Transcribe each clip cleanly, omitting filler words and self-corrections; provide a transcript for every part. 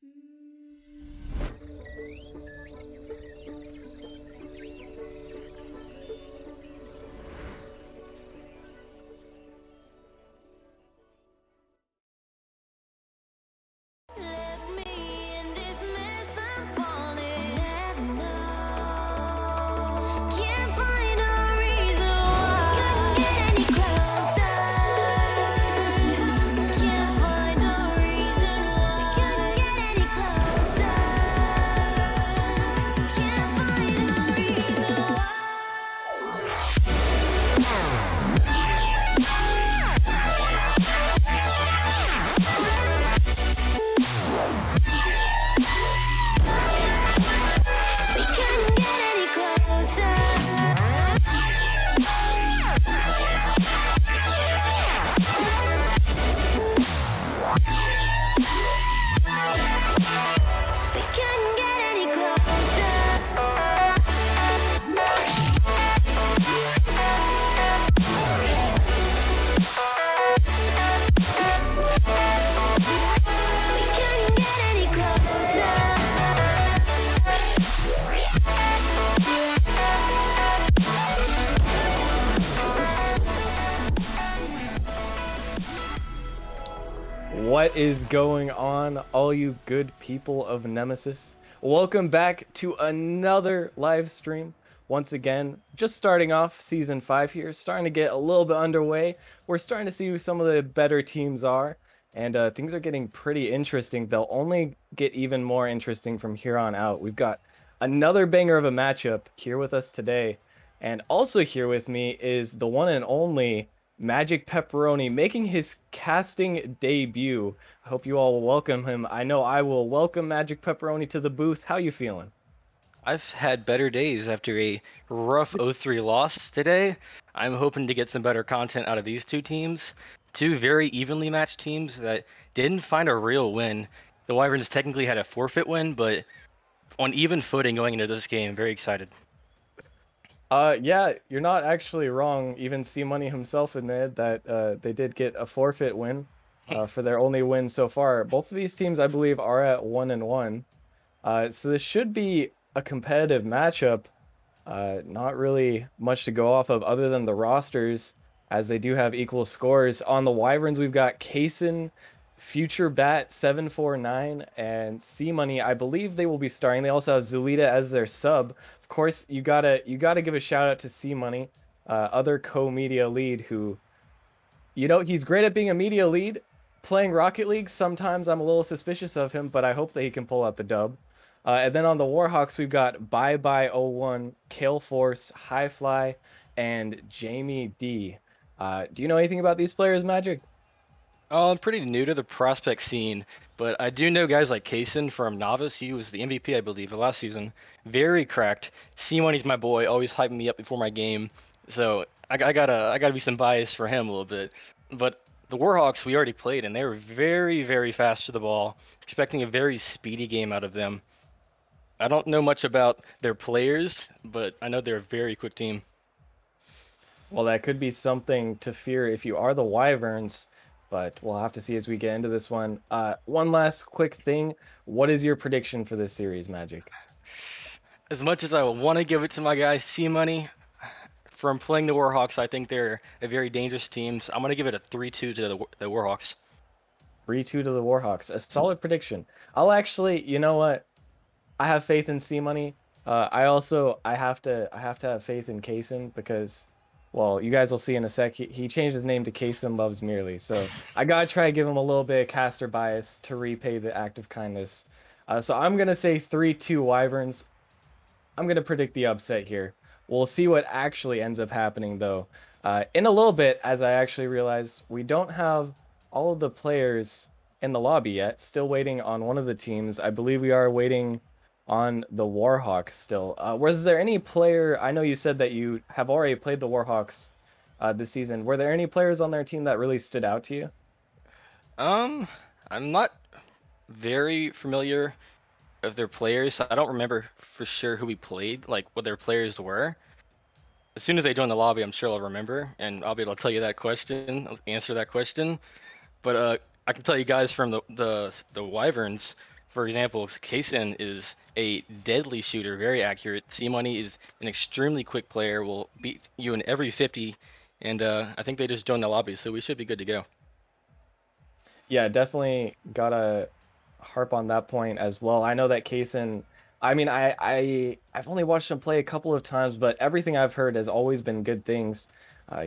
Left me in this mess, I'm falling. Never know. Can't find a reason why. Couldn't get any closer. Can't find a reason why. Couldn't get any closer. Can't find a reason why. We couldn't get any closer. We couldn't get any closer. We couldn't get any closer. What is going on, all you good people of Nemesis? Welcome back to another live stream. Once again, just starting off Season 5 here, starting to get a little bit underway. We're starting to see who some of the better teams are, and things are getting pretty interesting. They'll only get even more interesting from here on out. We've got another banger of a matchup here with us today, and also here with me is the one and only Magic Pepperoni making his casting debut. I hope you all will welcome him. I know I will welcome Magic Pepperoni to the booth. How you feeling? I've had better days after a rough 0-3 loss today. I'm hoping to get some better content out of these two teams. Two very evenly matched teams that didn't find a real win. The Wyverns technically had a forfeit win, but on even footing going into this game. Very excited. Yeah, you're not actually wrong. Even CMoney himself admitted that they did get a forfeit win for their only win so far. Both of these teams, I believe, are at 1-1. So this should be a competitive matchup. Not really much to go off of other than the rosters, as they do have equal scores. On the Wyverns, we've got Kaysen, Future Bat 749, and CMoney. I believe they will be starting. They also have Zulita as their sub. Of course, you gotta give a shout out to CMoney, other co-media lead who, he's great at being a media lead. Playing Rocket League, sometimes I'm a little suspicious of him, but I hope that he can pull out the dub. And then on the Warhawks, we've got Bye Bye 01, Kale Force, High Fly, and Jamie D. Do you know anything about these players, Magic? I'm pretty new to the prospect scene, but I do know guys like Kaysen from Novice. He was the MVP, I believe, of last season. Very cracked. C-Money's my boy, always hyping me up before my game. So I gotta be some bias for him a little bit. But the Warhawks we already played, and they were very, very fast to the ball. Expecting a very speedy game out of them. I don't know much about their players, but I know they're a very quick team. Well, that could be something to fear if you are the Wyverns, but we'll have to see as we get into this one. One last quick thing. What is your prediction for this series, Magic? As much as I want to give it to my guy C-Money, from playing the Warhawks, I think they're a very dangerous team. So I'm going to give it a 3-2 to the Warhawks. 3-2 to the Warhawks. A solid prediction. I'll actually, you know what? I have faith in CMoney. I have to have faith in Kaysen because, well, you guys will see in a sec. He changed his name to Kaysen Loves Merely. So I gotta try to give him a little bit of caster bias to repay the act of kindness. So I'm gonna say 3-2 Wyverns. I'm gonna predict the upset here. We'll see what actually ends up happening though. In a little bit, as I actually realized, we don't have all of the players in the lobby yet. Still waiting on one of the teams. I believe we are waiting on the Warhawks still. Was there any player? I know you said that you have already played the Warhawks this season. Were there any players on their team that really stood out to you? I'm not very familiar of their players. I don't remember for sure who we played, like what their players were. As soon as they join the lobby, I'm sure I'll remember, and I'll be able to tell you that question, answer that question. But I can tell you guys from the Wyverns, For example, Kaysen is a deadly shooter, very accurate. CMoney is an extremely quick player, will beat you in every 50, and I think they just joined the lobby, so we should be good to go. Yeah, definitely gotta harp on that point as well. I know that Kaysen, I mean, I've only watched him play a couple of times, but everything I've heard has always been good things.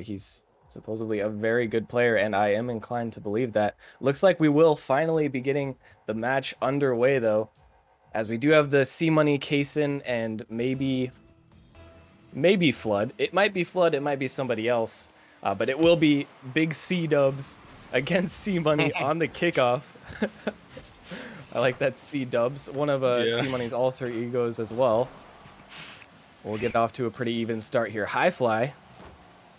He's supposedly a very good player, and I am inclined to believe that. Looks like we will finally be getting the match underway, though, as we do have the CMoney, Kaysen, and maybe Flood. It might be Flood, it might be somebody else, but it will be Big C Dubs against CMoney on the kickoff. I like that C Dubs, one of Yeah. CMoney's all-star egos as well. We'll get off to a pretty even start here. High fly,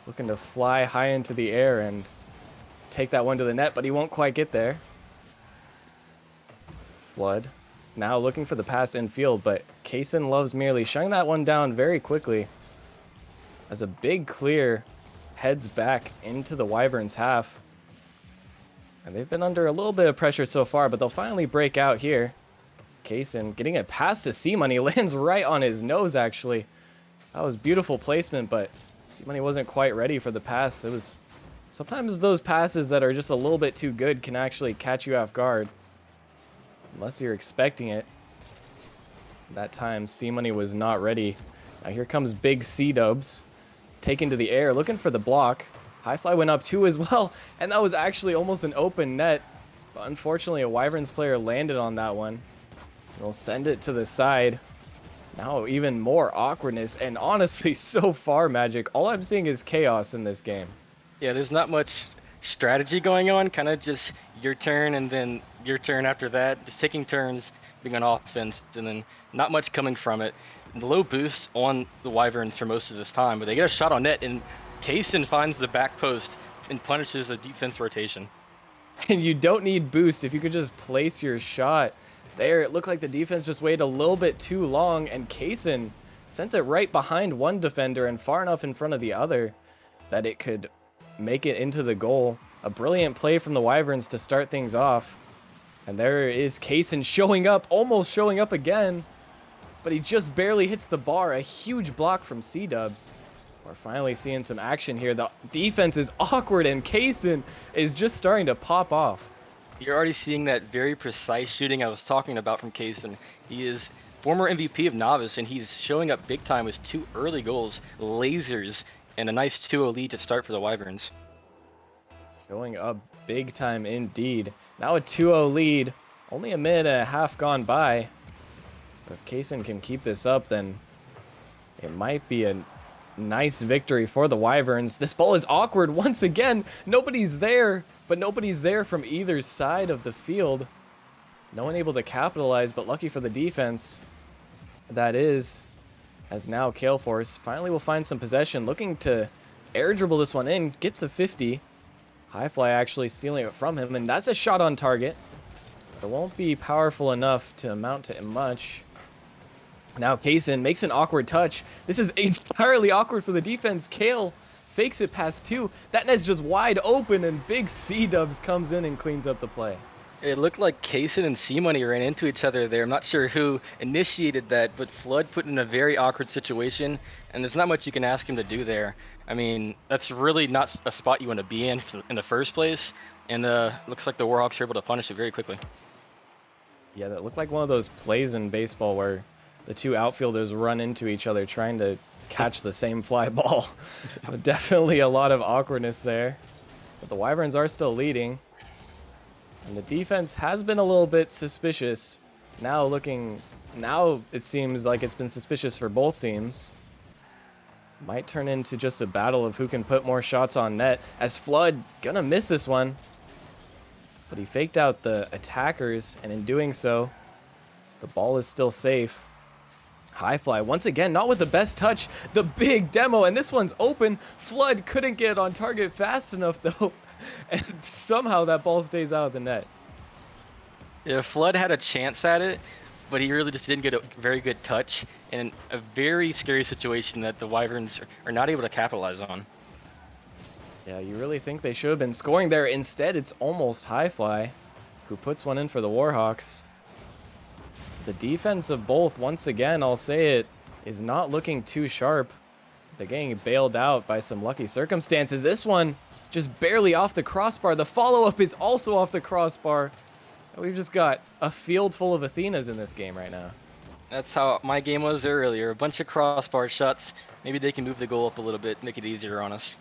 looking to fly high into the air and take that one to the net, but he won't quite get there. Flood now looking for the pass infield, but Kaysen loves merely shutting that one down very quickly as a big clear heads back into the Wyverns half. And they've been under a little bit of pressure so far, but they'll finally break out here. Kaysen getting it past to CMoney, lands right on his nose, actually. That was beautiful placement, but CMoney wasn't quite ready for the pass. It was sometimes those passes that are just a little bit too good can actually catch you off guard, unless you're expecting it. That time, CMoney was not ready. Now here comes Big C Dubs, taken to the air, looking for the block. High fly went up too as well, and that was actually almost an open net. But unfortunately, a Wyverns player landed on that one. We'll send it to the side. Now even more awkwardness, and honestly, so far, Magic, all I'm seeing is chaos in this game. Yeah, there's not much strategy going on, kind of just your turn and then your turn after that, just taking turns being on offense, and then not much coming from it. Low boost on the Wyverns for most of this time, but they get a shot on net, and Kaysen finds the back post and punishes a defense rotation. And you don't need boost if you could just place your shot. There, it looked like the defense just waited a little bit too long, and Kaysen sends it right behind one defender and far enough in front of the other that it could make it into the goal. A brilliant play from the Wyverns to start things off. And there is Kaysen showing up, almost showing up again, but he just barely hits the bar. A huge block from C-Dubs. We're finally seeing some action here. The defense is awkward, and Kaysen is just starting to pop off. You're already seeing that very precise shooting I was talking about from Kaysen. He is former MVP of Novice, and he's showing up big time with 2 early goals, lasers, and a nice 2-0 lead to start for the Wyverns. Showing up big time indeed. Now a 2-0 lead. Only a minute and a half gone by. But if Kaysen can keep this up, then it might be a nice victory for the Wyverns. This ball is awkward once again. Nobody's there, but nobody's there from either side of the field. No one able to capitalize, but lucky for the defense. That is, as now Kaleforce finally will find some possession, looking to air dribble this one in, gets a 50. High fly actually stealing it from him, and that's a shot on target. It won't be powerful enough to amount to much. Now Kaysen makes an awkward touch. This is entirely awkward for the defense. Kale fakes it past 2. That net's just wide open, and Big C-Dubs comes in and cleans up the play. It looked like Kaysen and CMoney ran into each other there. I'm not sure who initiated that, but Flood put in a very awkward situation, and there's not much you can ask him to do there. I mean, that's really not a spot you want to be in the first place, and looks like the Warhawks are able to punish it very quickly. Yeah, that looked like one of those plays in baseball where the 2 outfielders run into each other trying to catch the same fly ball. Definitely a lot of awkwardness there. But the Wyverns are still leading. And the defense has been a little bit suspicious. Now it seems like it's been suspicious for both teams. Might turn into just a battle of who can put more shots on net, as Flood gonna miss this one. But he faked out the attackers, and in doing so, the ball is still safe. High fly once again, not with the best touch. The big demo, and this one's open. Flood couldn't get on target fast enough though, and somehow that ball stays out of the net. Yeah, Flood had a chance at it, but he really just didn't get a very good touch, in a very scary situation that the Wyverns are not able to capitalize on. Yeah, you really think they should have been scoring there. Instead, it's almost High Fly who puts one in for the Warhawks. The defense of both, once again, I'll say it, is not looking too sharp. They're getting bailed out by some lucky circumstances. This one just barely off the crossbar. The follow-up is also off the crossbar. And we've just got a field full of Athenas in this game right now. That's how my game was earlier. A bunch of crossbar shots. Maybe they can move the goal up a little bit, make it easier on us.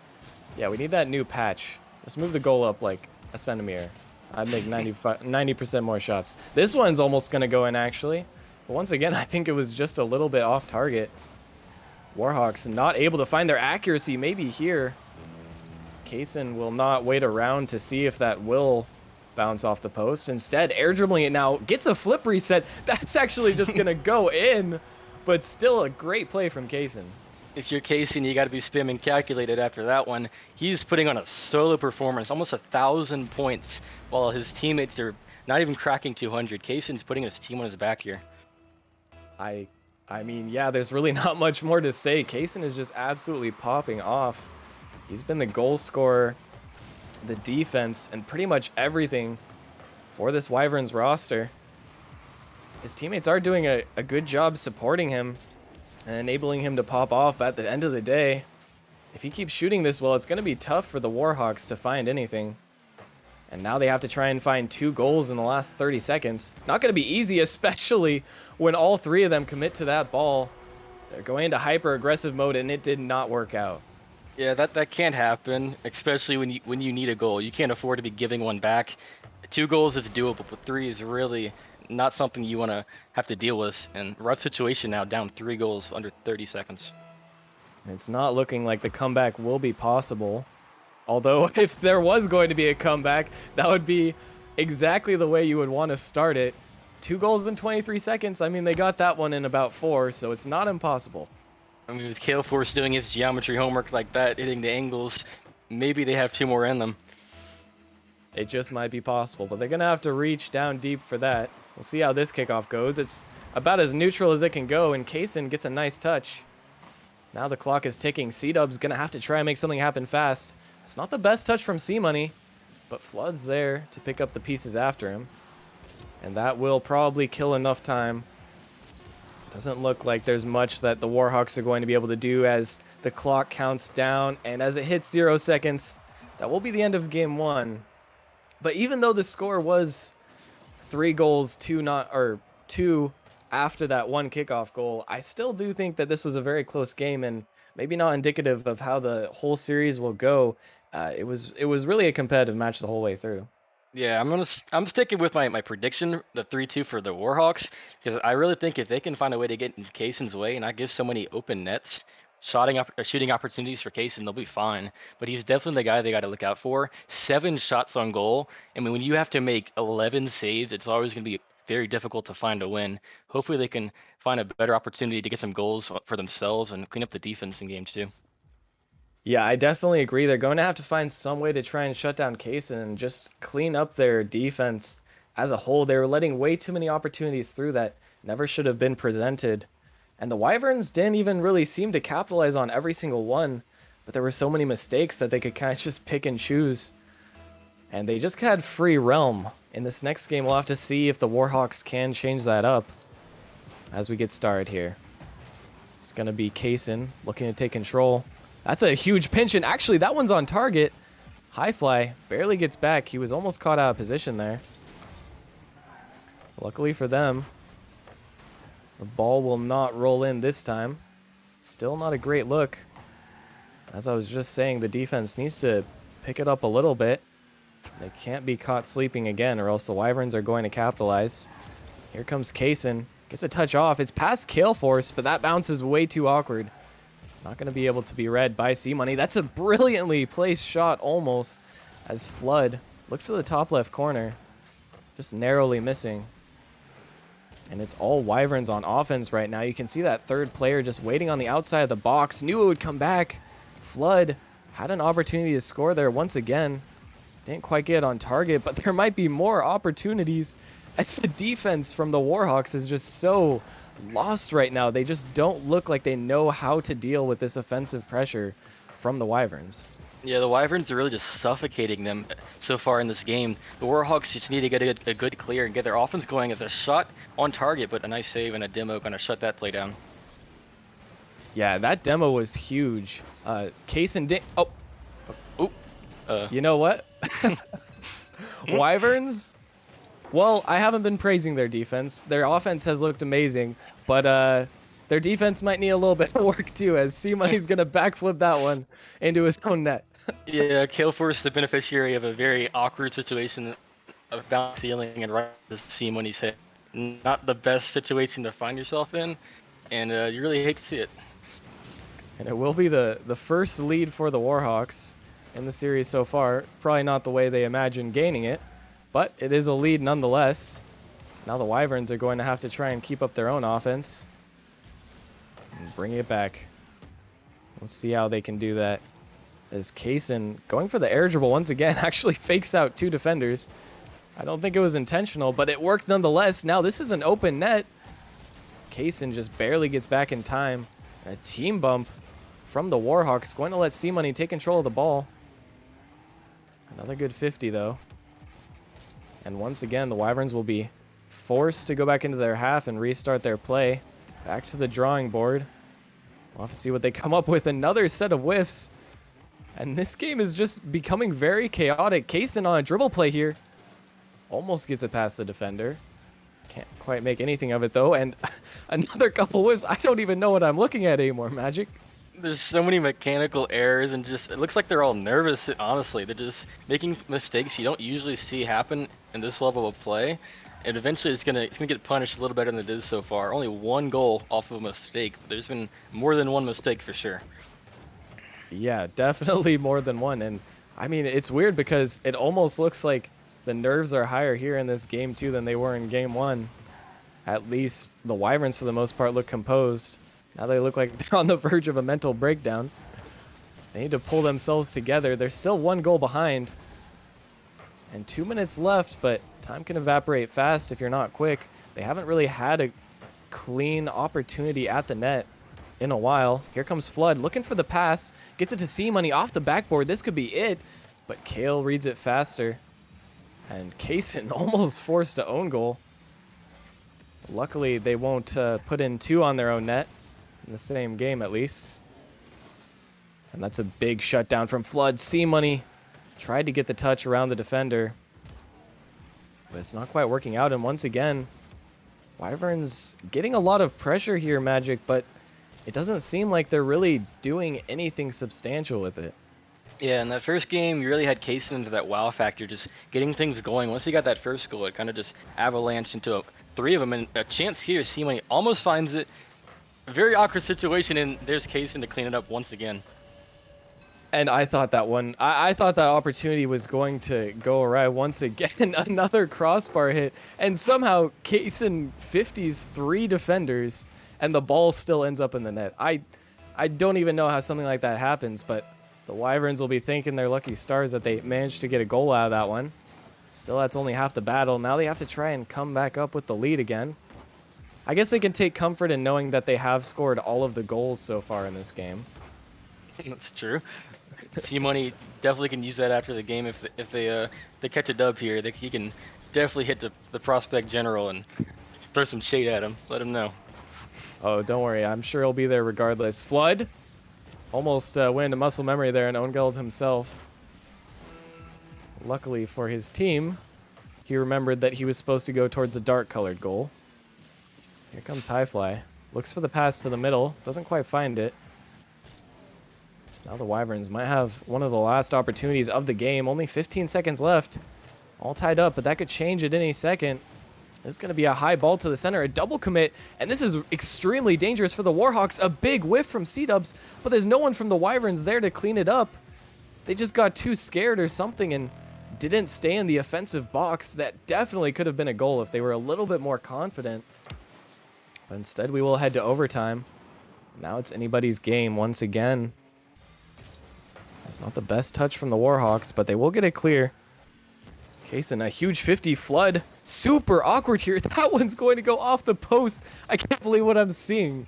Yeah, we need that new patch. Let's move the goal up like a centimeter. I'd make 90% more shots. This one's almost going to go in, actually. But once again, I think it was just a little bit off target. Warhawks not able to find their accuracy. Maybe here. Kaysen will not wait around to see if that will bounce off the post. Instead, air dribbling it now. Gets a flip reset. That's actually just going to go in. But still a great play from Kaysen. If you're Casey, you got to be spamming calculated after that one. He's putting on a solo performance, almost 1,000 points, while his teammates are not even cracking 200. Kaysen's putting his team on his back here. I mean, yeah, there's really not much more to say. Kaysen is just absolutely popping off. He's been the goal scorer, the defense, and pretty much everything for this Wyverns roster. His teammates are doing a good job supporting him and enabling him to pop off, but at the end of the day, if he keeps shooting this well, it's going to be tough for the Warhawks to find anything. And now they have to try and find 2 goals in the last 30 seconds. Not going to be easy, especially when all 3 of them commit to that ball. They're going into hyper-aggressive mode, and it did not work out. Yeah, that can't happen, especially when you need a goal. You can't afford to be giving one back. 2 goals is doable, but 3 is really not something you want to have to deal with. And rough situation now, down 3 goals under 30 seconds. It's not looking like the comeback will be possible. Although, if there was going to be a comeback, that would be exactly the way you would want to start it. 2 goals in 23 seconds. I mean, they got that one in about 4, so it's not impossible. I mean, with Kale Force doing his geometry homework like that, hitting the angles, maybe they have 2 more in them. It just might be possible, but they're going to have to reach down deep for that. We'll see how this kickoff goes. It's about as neutral as it can go, and Kaysen gets a nice touch. Now the clock is ticking. C-Dub's going to have to try and make something happen fast. It's not the best touch from CMoney, but Flood's there to pick up the pieces after him. And that will probably kill enough time. Doesn't look like there's much that the Warhawks are going to be able to do as the clock counts down. And as it hits 0 seconds, that will be the end of game 1. But even though the score was 3 goals, 2 after that 1 kickoff goal, I still do think that this was a very close game and maybe not indicative of how the whole series will go. It was really a competitive match the whole way through. Yeah, I'm sticking with my prediction, the 3-2 for the Warhawks, because I really think if they can find a way to get into Kaysen's way and not give so many open nets, shooting opportunities for Kaysen, they'll be fine. But he's definitely the guy they got to look out for. 7 shots on goal. I mean, when you have to make 11 saves, it's always going to be very difficult to find a win. Hopefully they can find a better opportunity to get some goals for themselves and clean up the defense in game 2. Yeah, I definitely agree. They're going to have to find some way to try and shut down Kaysen and just clean up their defense as a whole. They were letting way too many opportunities through that never should have been presented. And the Wyverns didn't even really seem to capitalize on every single one, but there were so many mistakes that they could kind of just pick and choose. And they just had free realm. In this next game, we'll have to see if the Warhawks can change that up as we get started here. It's going to be Kaysen looking to take control. That's a huge pinch, and actually that one's on target. High fly barely gets back. He was almost caught out of position there. Luckily for them, the ball will not roll in this time. Still not a great look. As I was just saying, the defense needs to pick it up a little bit. They can't be caught sleeping again, or else the Wyverns are going to capitalize. Here comes Kaysen. Gets a touch off. It's past Kale Force, but that bounce is way too awkward. Not going to be able to be read by CMoney. That's a brilliantly placed shot almost, as Flood looked for the top left corner. Just narrowly missing. And it's all Wyverns on offense right now. You can see that third player just waiting on the outside of the box. Knew it would come back. Flood had an opportunity to score there once again. Didn't quite get on target, but there might be more opportunities as the defense from the Warhawks is just so lost right now. They just don't look like they know how to deal with this offensive pressure from the Wyverns. Yeah, the Wyverns are really just suffocating them so far in this game. The Warhawks just need to get a good clear and get their offense going as a shot on target, but a nice save and a demo kind of shut that play down. Yeah, that demo was huge. Case and oh, Oop. you know what? Wyverns. Well, I haven't been praising their defense. Their offense has looked amazing, but their defense might need a little bit of work too, as CMoney's gonna backflip that one into his own net. Yeah, Kaleforce is the beneficiary of a very awkward situation of bounce ceiling and right to CMoney's head. Not the best situation to find yourself in, and you really hate to see it. And it will be the first lead for the Warhawks in the series so far. Probably not the way they imagined gaining it, but it is a lead nonetheless. Now the Wyverns are going to have to try and keep up their own offense and bring it back. We'll see how they can do that. As Kaysen, going for the air dribble once again, actually fakes out 2 defenders. I don't think it was intentional, but it worked nonetheless. Now this is an open net. Kaysen just barely gets back in time. A team bump from the Warhawks, going to let CMoney take control of the ball. Another good 50 though. And once again, the Wyverns will be forced to go back into their half and restart their play. Back to the drawing board. We'll have to see what they come up with. Another set of whiffs. And this game is just becoming very chaotic. Kaysen on a dribble play here. Almost gets it past the defender. Can't quite make anything of it though. And another couple whiffs. I don't even know what I'm looking at anymore, Magic. There's so many mechanical errors and just it looks like they're all nervous. Honestly, they're just making mistakes you don't usually see happen in this level of play, and eventually it's gonna get punished a little better than it is so far. Only 1 goal off of a mistake, but there's been more than 1 mistake for sure. Yeah, definitely more than 1. And I mean, it's weird because it almost looks like the nerves are higher here in this game too than they were in game 1. At least the Wyverns for the most part look composed. Now they look like they're on the verge of a mental breakdown. They need to pull themselves together. They're still 1 goal behind. And 2 minutes left, but time can evaporate fast if you're not quick. They haven't really had a clean opportunity at the net in a while. Here comes Flood looking for the pass. Gets it to CMoney off the backboard. This could be it. But Kale reads it faster. And Kaysen almost forced an own goal. Luckily, they won't put in 2 on their own net. In the same game, at least. And that's a big shutdown from Flood. CMoney tried to get the touch around the defender, but it's not quite working out. And once again, Wyverns getting a lot of pressure here, Magic, but it doesn't seem like they're really doing anything substantial with it. Yeah, in that first game, you really had Kaysen into that wow factor, just getting things going. Once he got that first goal, it kind of just avalanched into 3 of them, and a chance here. CMoney almost finds it. Very awkward situation, and there's Kaysen to clean it up once again. And I thought that one, I thought that opportunity was going to go awry once again. Another crossbar hit, and somehow Kaysen 50s 3 defenders, and the ball still ends up in the net. I don't even know how something like that happens, but the Wyverns will be thanking their lucky stars that they managed to get a goal out of that one. Still, that's only half the battle. Now they have to try and come back up with the lead again. I guess they can take comfort in knowing that they have scored all of the goals so far in this game. That's true. CMoney definitely can use that after the game if they catch a dub here. He can definitely hit the prospect general and throw some shade at him. Let him know. Oh, don't worry. I'm sure he'll be there regardless. Flood almost went into muscle memory there and own-goaled himself. Luckily for his team, he remembered that he was supposed to go towards the dark-colored goal. Here comes Highfly. Looks for the pass to the middle. Doesn't quite find it. Now the Wyverns might have one of the last opportunities of the game. Only 15 seconds left. All tied up, but that could change at any second. This is going to be a high ball to the center, a double commit, and this is extremely dangerous for the Warhawks. A big whiff from C-Dubs, but there's no one from the Wyverns there to clean it up. They just got too scared or something and didn't stay in the offensive box. That definitely could have been a goal if they were a little bit more confident. But instead, we will head to overtime. Now it's anybody's game once again. That's not the best touch from the Warhawks, but they will get it clear. Kaysen, a huge 50 Flood. Super awkward here. That one's going to go off the post. I can't believe what I'm seeing.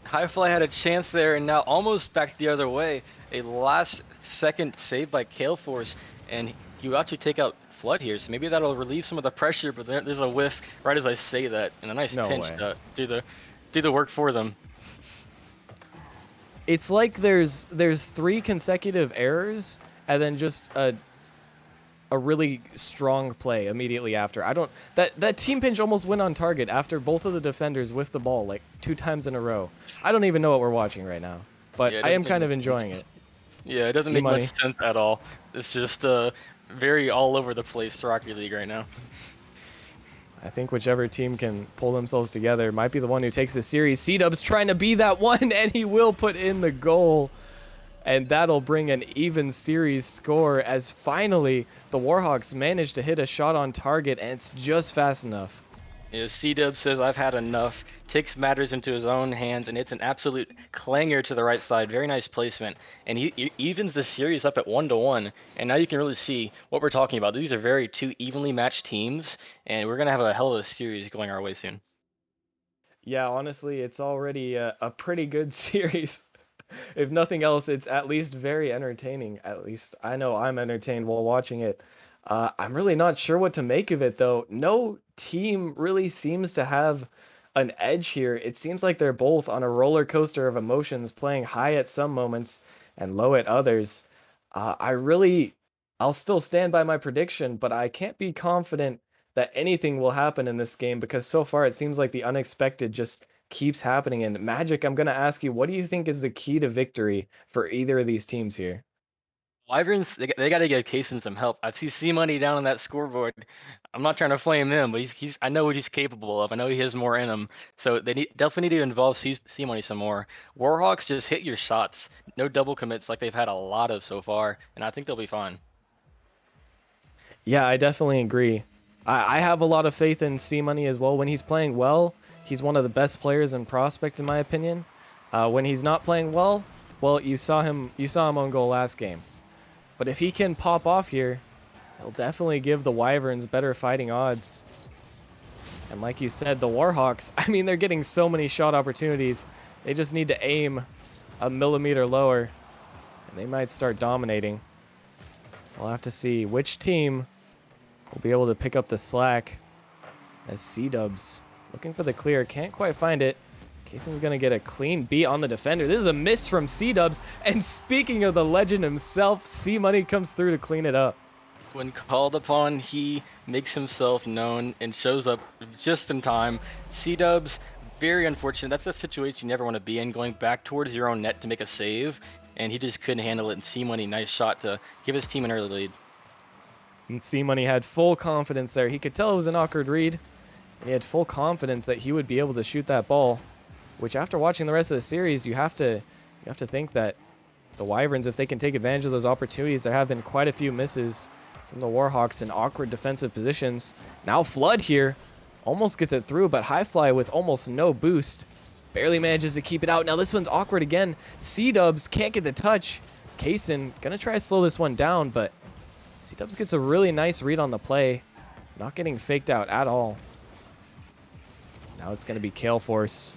Highfly had a chance there and now almost back the other way. A last second save by Kaleforce, and you actually take out Flood here, so maybe that'll relieve some of the pressure. But there's a whiff right as I say that, and a nice No pinch way. to do the work for them. It's like there's 3 consecutive errors and then just a really strong play immediately after. I don't that team pinch almost went on target after both of the defenders whiffed the ball like 2 times in a row. I don't even know what we're watching right now, but Yeah, it I am doesn't make kind much of sense. enjoying it. Yeah, it doesn't make CMoney. much sense at all. It's just very all over the place Rocket League right now. I think whichever team can pull themselves together might be the one who takes the series. C-Dub's trying to be that one, and he will put in the goal. And that'll bring an even series score as finally the Warhawks manage to hit a shot on target, and it's just fast enough. Yeah, C-Dub says, I've had enough, takes matters into his own hands, and it's an absolute clanger to the right side. Very nice placement. And he evens the series up at 1-1. And now you can really see what we're talking about. These are very 2 evenly matched teams, and we're going to have a hell of a series going our way soon. Yeah, honestly, it's already a pretty good series. If nothing else, it's at least very entertaining. At least I know I'm entertained while watching it. I'm really not sure what to make of it, though. No team really seems to have an edge here. It seems like they're both on a roller coaster of emotions, playing high at some moments and low at others. I'll still stand by my prediction, but I can't be confident that anything will happen in this game because so far it seems like the unexpected just keeps happening. And Magic, I'm going to ask you, what do you think is the key to victory for either of these teams here? Wyverns, they got to give Kaysen some help. I see C-Money down on that scoreboard. I'm not trying to flame him, but I know what he's capable of. I know he has more in him. So they definitely need to involve C-Money some more. Warhawks, just hit your shots. No double commits like they've had a lot of so far, and I think they'll be fine. Yeah, I definitely agree. I have a lot of faith in CMoney as well. When he's playing well, he's one of the best players in Prospect, in my opinion. When he's not playing well, you saw him on goal last game. But if he can pop off here, he'll definitely give the Wyverns better fighting odds. And like you said, the Warhawks, I mean, they're getting so many shot opportunities. They just need to aim a millimeter lower, and they might start dominating. We'll have to see which team will be able to pick up the slack as C-Dubs looking for the clear. Can't quite find it. Kaysen's going to get a clean beat on the defender. This is a miss from C-Dubs. And speaking of the legend himself, C-Money comes through to clean it up. When called upon, he makes himself known and shows up just in time. C-Dubs, very unfortunate. That's the situation you never want to be in, going back towards your own net to make a save. And he just couldn't handle it. And C-Money, nice shot to give his team an early lead. And C-Money had full confidence there. He could tell it was an awkward read. And he had full confidence that he would be able to shoot that ball. Which, after watching the rest of the series, you have to think that the Wyverns, if they can take advantage of those opportunities, there have been quite a few misses from the Warhawks in awkward defensive positions. Now Flood here almost gets it through, but Highfly with almost no boost barely manages to keep it out. Now this one's awkward again. C-Dubs can't get the touch. Kaysen gonna try to slow this one down, but C-Dubs gets a really nice read on the play, not getting faked out at all. Now it's gonna be Kaleforce.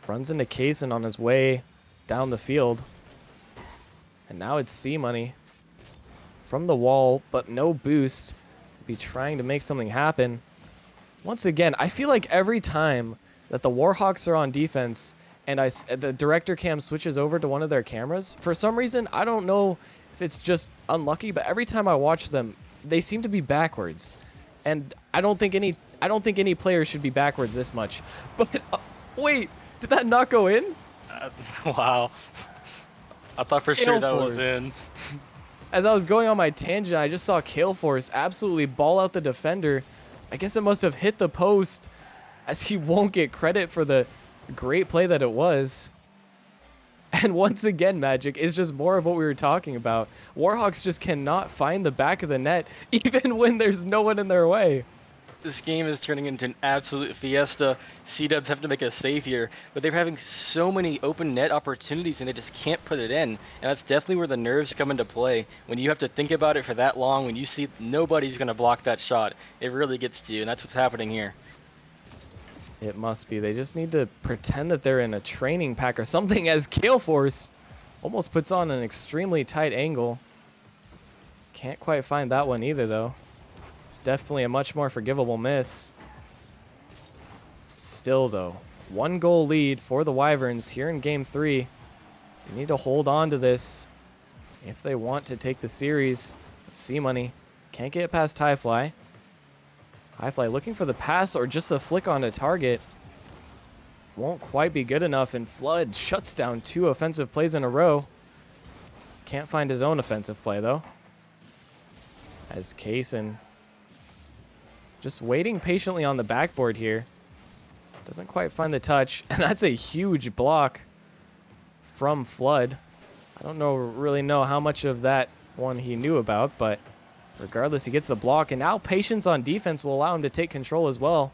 Runs into Kaysen on his way down the field. And now it's C-Money. From the wall, but no boost. Be trying to make something happen. Once again, I feel like every time that the Warhawks are on defense and the director cam switches over to one of their cameras, for some reason, I don't know if it's just unlucky, but every time I watch them, they seem to be backwards. And I don't think any player should be backwards this much. But wait, did that not go in? Wow. I thought for sure that was in. As I was going on my tangent, I just saw Kaleforce absolutely ball out the defender. I guess it must have hit the post, as he won't get credit for the great play that it was. And once again, Magic is just more of what we were talking about. Warhawks just cannot find the back of the net, even when there's no one in their way. This game is turning into an absolute fiesta. C-Dubs have to make a save here, but they're having so many open net opportunities and they just can't put it in. And that's definitely where the nerves come into play. When you have to think about it for that long, when you see nobody's going to block that shot, it really gets to you, and that's what's happening here. It must be. They just need to pretend that they're in a training pack or something, as Kaleforce Almost puts on an extremely tight angle. Can't quite find that one either, though. Definitely a much more forgivable miss. Still, though, 1-goal lead for the Wyverns here in Game 3. They need to hold on to this if they want to take the series. CMoney can't get past Highfly. Highfly looking for the pass or just a flick on a target. Won't quite be good enough, and Flood shuts down 2 offensive plays in a row. Can't find his own offensive play, though. As Kaysen just waiting patiently on the backboard here. Doesn't quite find the touch, and that's a huge block from Flood. I don't really know how much of that one he knew about, but regardless, he gets the block, and now patience on defense will allow him to take control as well.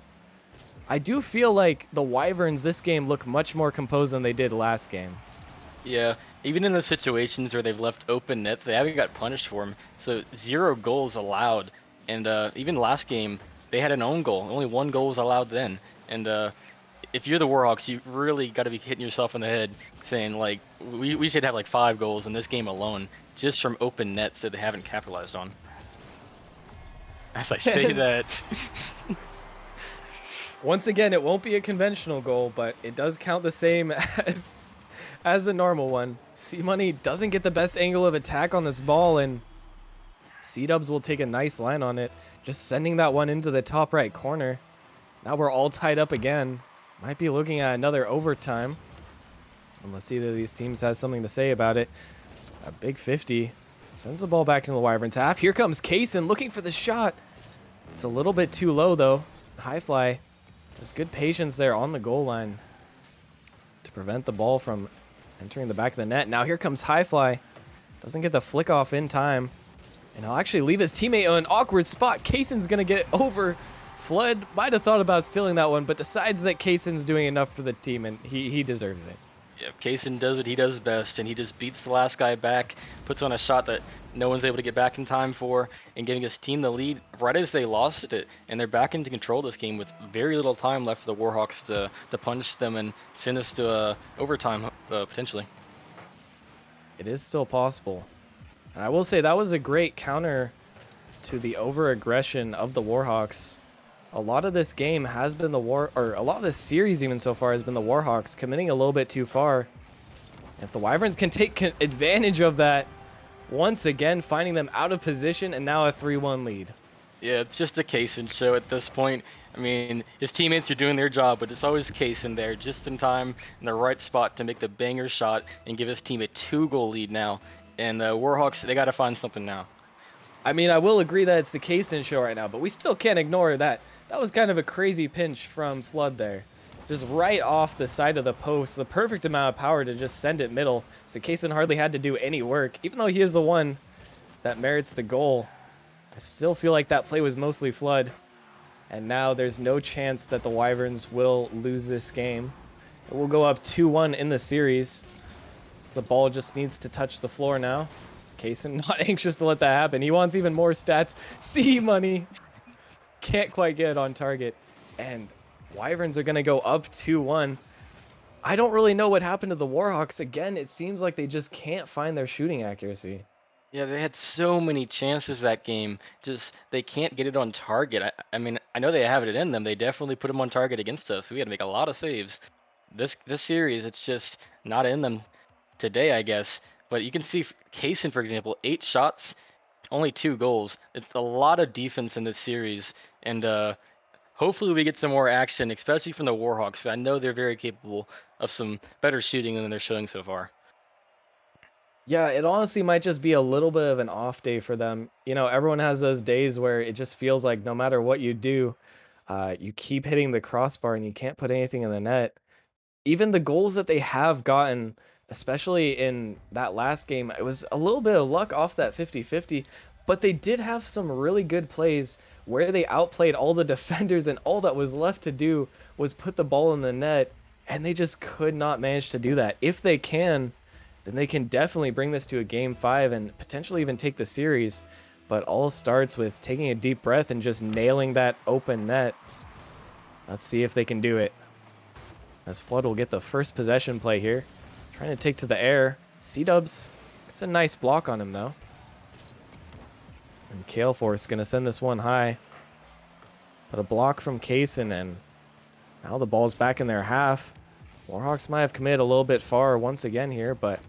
I do feel like the Wyverns this game look much more composed than they did last game. Yeah, even in the situations where they've left open nets, they haven't got punished for them. So 0 goals allowed, and even last game they had an own goal. Only 1 goal was allowed then. And if you're the Warhawks, you really got to be hitting yourself in the head, saying like we should have like 5 goals in this game alone, just from open nets that they haven't capitalized on. As I say that. Once again, it won't be a conventional goal, but it does count the same as a normal one. CMoney doesn't get the best angle of attack on this ball, and C-Dubs will take a nice line on it, just sending that one into the top right corner. Now we're all tied up again. Might be looking at another overtime, unless either of these teams has something to say about it. A big 50 sends the ball back into the Wyverns half. Here comes Kaysen looking for the shot. It's a little bit too low, though. Highfly has good patience there on the goal line to prevent the ball from entering the back of the net. Now here comes Highfly. Doesn't get the flick off in time, and he'll actually leave his teammate in an awkward spot. Kaysen's going to get it over. Flood might have thought about stealing that one, but decides that Kaysen's doing enough for the team, and he deserves it. Yeah, Kaysen does what he does best, and he just beats the last guy back, puts on a shot that no one's able to get back in time for, and giving his team the lead right as they lost it. And they're back into control this game with very little time left for the Warhawks to punish them and send us to overtime, potentially. It is still possible. And I will say that was a great counter to the over-aggression of the Warhawks. A lot of this game has been a lot of this series even so far has been the Warhawks committing a little bit too far. If the Wyverns can take advantage of that, once again finding them out of position, and now a 3-1 lead. Yeah, it's just a Kaysen show at this point. I mean, his teammates are doing their job, but it's always Kaysen there, just in time, in the right spot to make the banger shot and give his team a 2-goal lead now. And the Warhawks, they got to find something now. I mean, I will agree that it's the Kaysen show right now, but we still can't ignore that. That was kind of a crazy pinch from Flood there. Just right off the side of the post. The perfect amount of power to just send it middle. So Kaysen hardly had to do any work, even though he is the one that merits the goal. I still feel like that play was mostly Flood. And now there's no chance that the Wyverns will lose this game. It will go up 2-1 in the series. So the ball just needs to touch the floor now. Kaysen not anxious to let that happen. He wants even more stats. CMoney can't quite get it on target. And Wyverns are going to go up 2-1. I don't really know what happened to the Warhawks. Again, it seems like they just can't find their shooting accuracy. Yeah, they had so many chances that game. Just they can't get it on target. I mean, I know they have it in them. They definitely put them on target against us. We had to make a lot of saves. This series, it's just not in them today, I guess. But you can see Kaysen, for example, 8 shots, only 2 goals. It's a lot of defense in this series, and hopefully we get some more action, especially from the Warhawks. I know they're very capable of some better shooting than they're showing so far. Yeah, it honestly might just be a little bit of an off day for them. You know, everyone has those days where it just feels like no matter what you do, you keep hitting the crossbar and you can't put anything in the net. Even the goals that they have gotten, especially in that last game, it was a little bit of luck off that 50-50, but they did have some really good plays where they outplayed all the defenders, and all that was left to do was put the ball in the net, and they just could not manage to do that. If they can, then they can definitely bring this to a game 5 and potentially even take the series. But all starts with taking a deep breath and just nailing that open net. Let's see if they can do it. As Flood will get the first possession play here. Trying to take to the air. C-Dubs, it's a nice block on him though. And Kale Force gonna send this one high. But a block from Kaysen, and now the ball's back in their half. Warhawks might have committed a little bit far once again here, but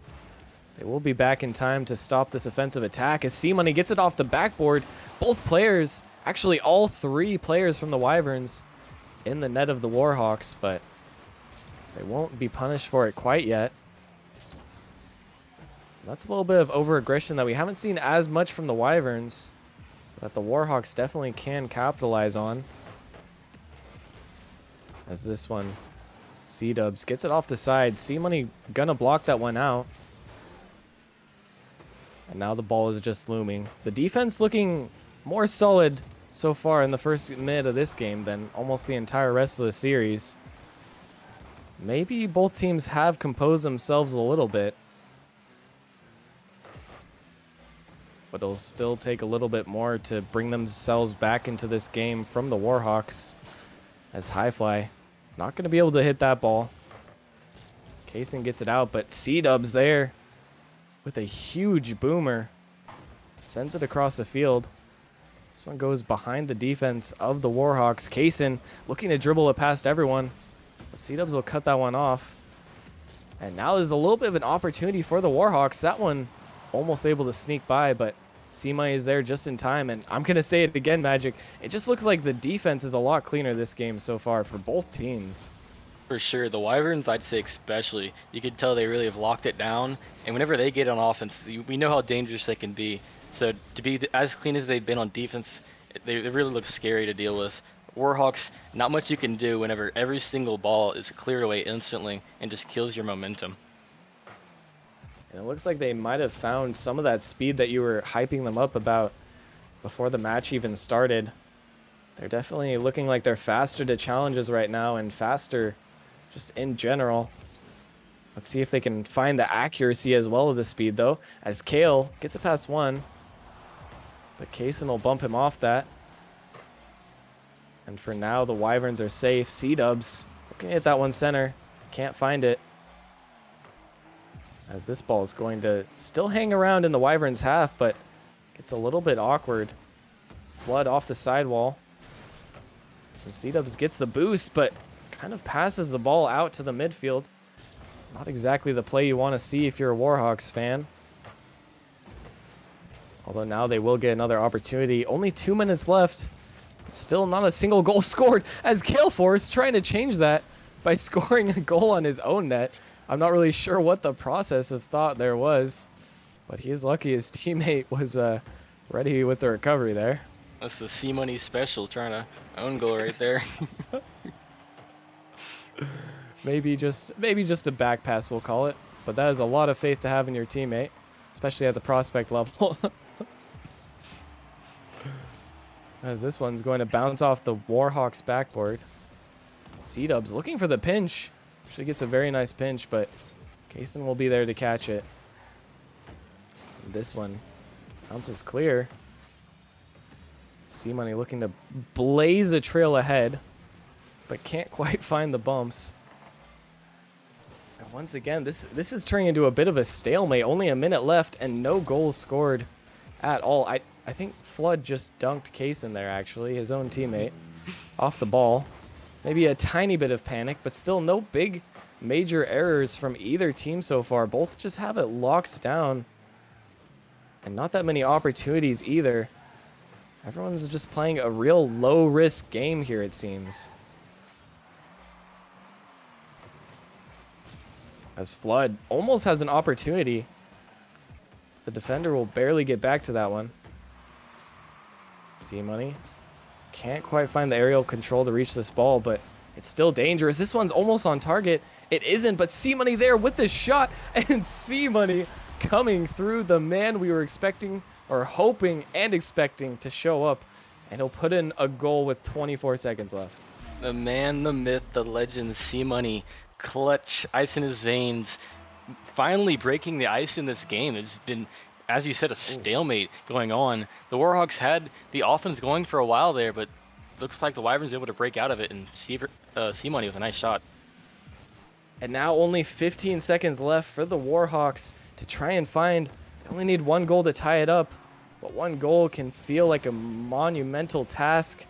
they will be back in time to stop this offensive attack as CMoney gets it off the backboard. Both players, actually all 3 players from the Wyverns in the net of the Warhawks, but they won't be punished for it quite yet. That's a little bit of over-aggression that we haven't seen as much from the Wyverns, that the Warhawks definitely can capitalize on. As this one, C-Dubs gets it off the side. CMoney gonna block that one out. And now the ball is just looming. The defense looking more solid so far in the first minute of this game than almost the entire rest of the series. Maybe both teams have composed themselves a little bit, but it'll still take a little bit more to bring themselves back into this game from the Warhawks. As Highfly not going to be able to hit that ball. Kaysen gets it out, but C-Dubs there with a huge boomer. Sends it across the field. This one goes behind the defense of the Warhawks. Kaysen looking to dribble it past everyone. C-Dubs will cut that one off. And now there's a little bit of an opportunity for the Warhawks. That one almost able to sneak by, but CMoney is there just in time. And I'm going to say it again, Magic. It just looks like the defense is a lot cleaner this game so far for both teams. For sure. The Wyverns, I'd say especially, you could tell they really have locked it down. And whenever they get on offense, we know how dangerous they can be. So to be as clean as they've been on defense, they really look scary to deal with. Warhawks, not much you can do whenever every single ball is cleared away instantly and just kills your momentum. And it looks like they might have found some of that speed that you were hyping them up about before the match even started. They're definitely looking like they're faster to challenges right now and faster just in general. Let's see if they can find the accuracy as well as the speed though, as Kale gets it past one. But Kaysen will bump him off that. And for now, the Wyverns are safe. C-Dubs looking at that one center. Can't find it. As this ball is going to still hang around in the Wyverns half, but gets a little bit awkward. Flood off the sidewall. And C-Dubs gets the boost, but kind of passes the ball out to the midfield. Not exactly the play you want to see if you're a Warhawks fan. Although now they will get another opportunity. Only 2 minutes left. Still not a single goal scored as Kale Force trying to change that by scoring a goal on his own net. I'm not really sure what the process of thought there was, but he is lucky his teammate was ready with the recovery there. That's the CMoney special, trying to own goal right there. maybe just a back pass, we'll call it, but that is a lot of faith to have in your teammate, especially at the prospect level. As this one's going to bounce off the Warhawks backboard. C-Dubs looking for the pinch. Actually gets a very nice pinch, but Kaysen will be there to catch it. This one bounces clear. CMoney looking to blaze a trail ahead, but can't quite find the bumps. And once again, this is turning into a bit of a stalemate. Only a minute left and no goals scored at all. I think Flood just dunked Kaysen there, actually, his own teammate, off the ball. Maybe a tiny bit of panic, but still no big major errors from either team so far. Both just have it locked down. And not that many opportunities either. Everyone's just playing a real low-risk game here, it seems. As Flood almost has an opportunity. The defender will barely get back to that one. CMoney can't quite find the aerial control to reach this ball, but it's still dangerous. This one's almost on target. It isn't, but CMoney there with the shot, and CMoney coming through, the man we were expecting or hoping and expecting to show up, and he'll put in a goal with 24 seconds left. The man, the myth, the legend, CMoney, clutch, ice in his veins, finally breaking the ice in this game. It's been, as you said, a stalemate going on. The Warhawks had the offense going for a while there, but looks like the Wyverns were able to break out of it and CMoney with a nice shot. And now only 15 seconds left for the Warhawks to try and find. They only need one goal to tie it up, but one goal can feel like a monumental task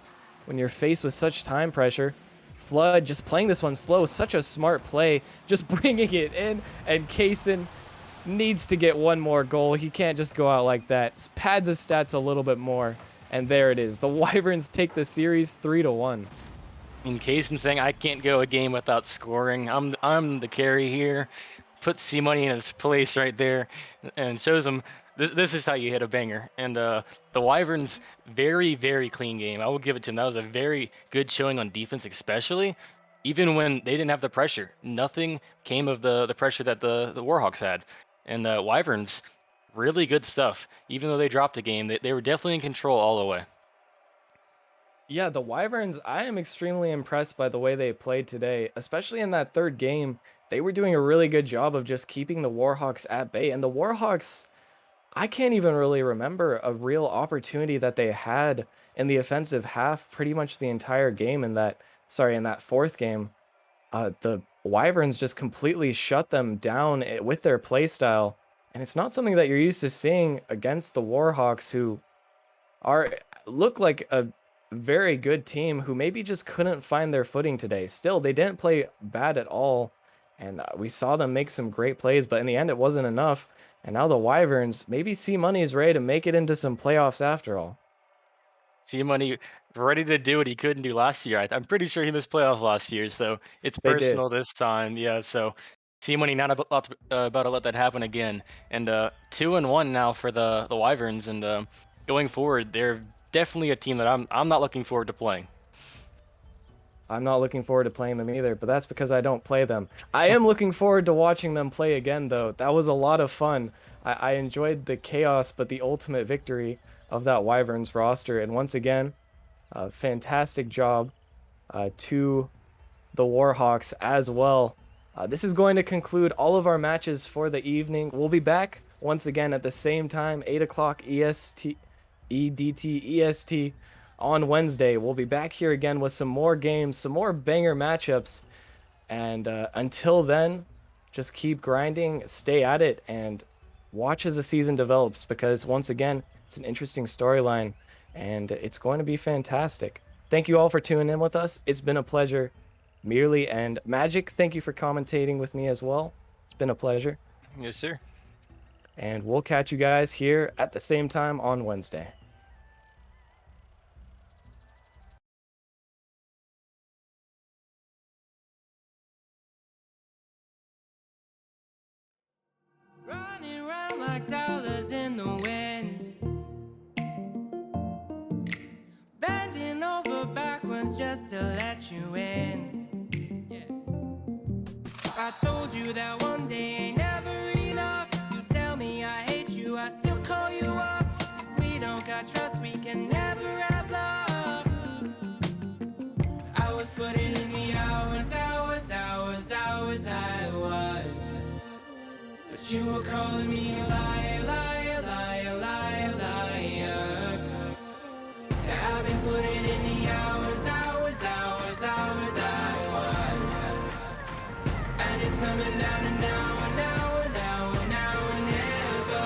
when you're faced with such time pressure. Flood just playing this one slow, such a smart play, just bringing it in, and Kaysen needs to get one more goal. He can't just go out like that. Pads his stats a little bit more, and there it is. The Wyverns take the series 3-1. In case I'm saying I can't go a game without scoring. I'm the carry here. Put CMoney in his place right there, and shows him this is how you hit a banger. And the Wyverns, very clean game. I will give it to them. That was a very good showing on defense, especially even when they didn't have the pressure. Nothing came of the pressure that the Warhawks had, and the Wyverns, really good stuff. Even though they dropped a game, they were definitely in control all the way. Yeah, the Wyverns, I am extremely impressed by the way they played today, especially in that third game. They were doing a really good job of just keeping the Warhawks at bay. And the Warhawks, I can't even really remember a real opportunity that they had in the offensive half pretty much the entire game in that fourth game. The Wyverns just completely shut them down with their play style. And it's not something that you're used to seeing against the Warhawks, who look like a very good team who maybe just couldn't find their footing today. Still, they didn't play bad at all, and we saw them make some great plays, but in the end, it wasn't enough. And now the Wyverns, maybe CMoney is ready to make it into some playoffs after all. CMoney ready to do what he couldn't do last year. I'm pretty sure he missed playoffs last year, so it's They did. personal this time. Yeah, so CMoney not about to let that happen again. And 2-1 now for the Wyverns, and going forward, they're definitely a team that I'm not looking forward to playing. I'm not looking forward to playing them either, but that's because I don't play them. I am looking forward to watching them play again, though. That was a lot of fun. I enjoyed the chaos, but the ultimate victory of that Wyverns roster. And once again, fantastic job to the Warhawks as well. This is going to conclude all of our matches for the evening. We'll be back once again at the same time, 8 o'clock EST, EDT, EST on Wednesday. We'll be back here again with some more games, some more banger matchups. And until then, just keep grinding, stay at it, and watch as the season develops, because once again, it's an interesting storyline and it's going to be fantastic. Thank you all for tuning in with us. It's been a pleasure. Merely and Magic, thank you for commentating with me as well. It's been a pleasure. Yes, sir. And we'll catch you guys here at the same time on Wednesday. Running around like dollars in the wind, bending over backwards just to let you in. I told you that one day ain't never enough. You tell me I hate you, I still call you up. If we don't got trust, we can never have love. I was putting in the hours, I was. But you were calling me a liar, liar, liar, liar, liar. Yeah, I've been putting in the hours, I was. And it's coming down to now and now and now and now and never.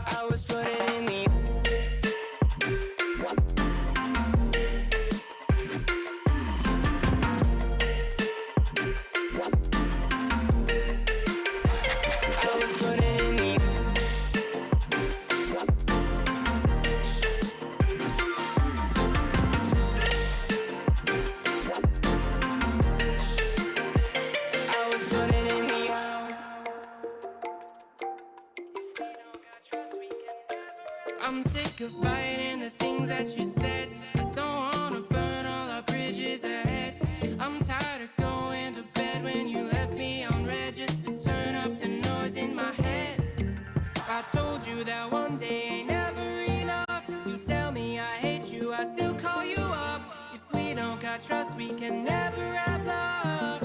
I was putting in the I'm sick of fighting the things that you said. I don't wanna burn all our bridges ahead. I'm tired of going to bed when you left me on red just to turn up the noise in my head. I told you that one day ain't never enough. You tell me I hate you, I still call you up. If we don't got trust, we can never have love.